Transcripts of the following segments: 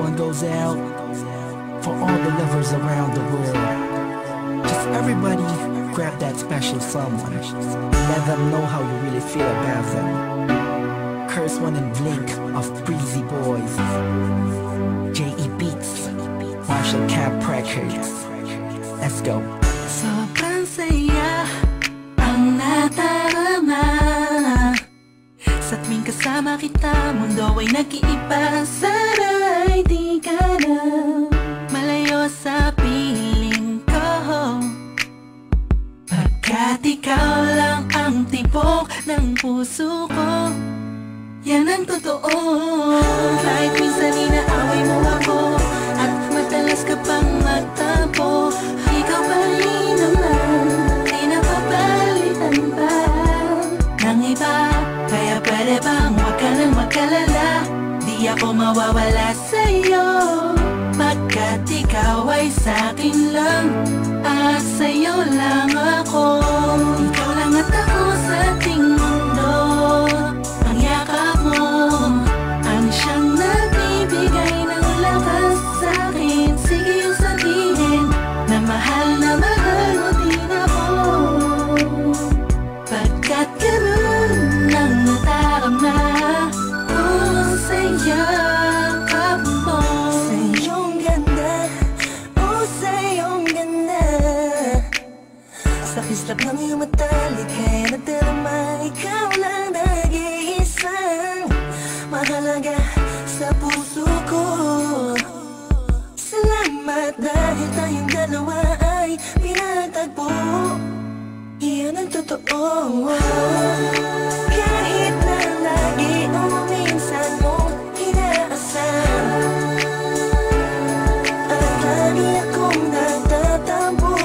one goes out for all the lovers around the world. Just everybody grab that special someone. Let them know how you really feel about them. Curse One and Blink of Breezy Boys. J.E. Beats, Marshall Camp Records. Let's go. Sobrang saya ang nadarama sa tuwing kasama kita. Mundo ay nag-iiba. Sana'y di ka na malayo sa piling ko, pagkat ikaw lang ang tibok ng puso ko. Yan ang totoo. Kahit minsan inaaway mo ako at madalas ka pang magtampo, ikaw pa rin naman, di napapalitan pa ng iba. Kaya pwede bang huwag ka nang mag-alala, di ako mawawala sa'yo, pagkat ikaw ay sa'kin lang at sa'yo lang ako. Ikaw lang at ako sa ating mundo. Ang yakap mo ang siyang nagbibigay ng lakas sa'kin. Sige yung sabihin na mahal mo din ako, pagkat ganun ang nadarama ko sa yakap mo. Sa iyong ganda, oh sa iyong ganda, sa kislap ng iyong mata, likha'y nadarama. Ikaw lang nag-iisang mahalaga sa puso ko. Salamat dahil tayong dalawa ay pinagtagpo. Iyan ang totoo. Kahit na lagi o minsan mong inaasam, at lagi akong nagtatampo.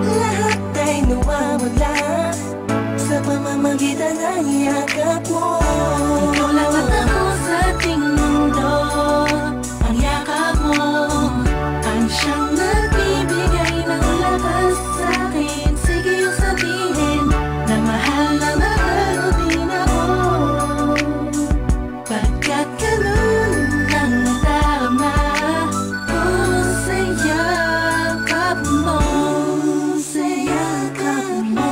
Lahat ay nawawala sa pamamagitan ng yakap mo. Ikaw lang at ako sa ating mundo. Ang yakap mo ang siyang nagbibigay ng lakas sa'kin. Sige yung sabihin na mahal mo din ako, pagkat ganun ang nadarama ko sa yakap mo. Sa yakap mo,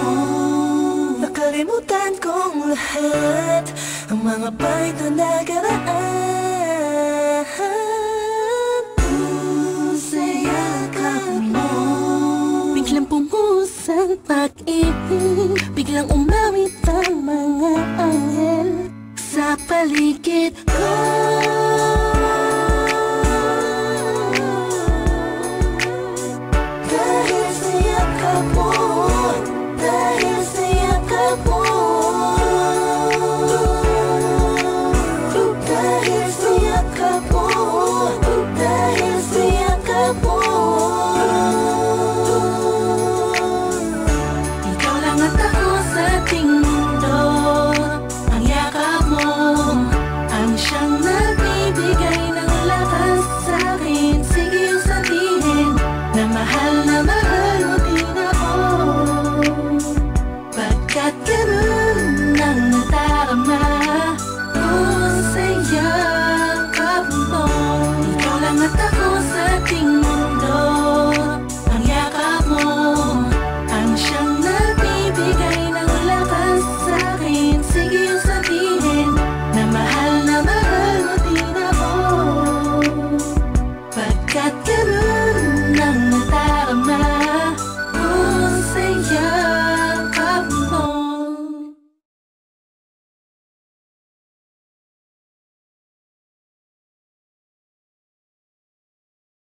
nakalimutan kong lahat ang mga pahit na nakaraan. Sa yakap mo, biglang pumuhos ang pag-ibig, biglang umawit ang mga anghel sa paligid ko.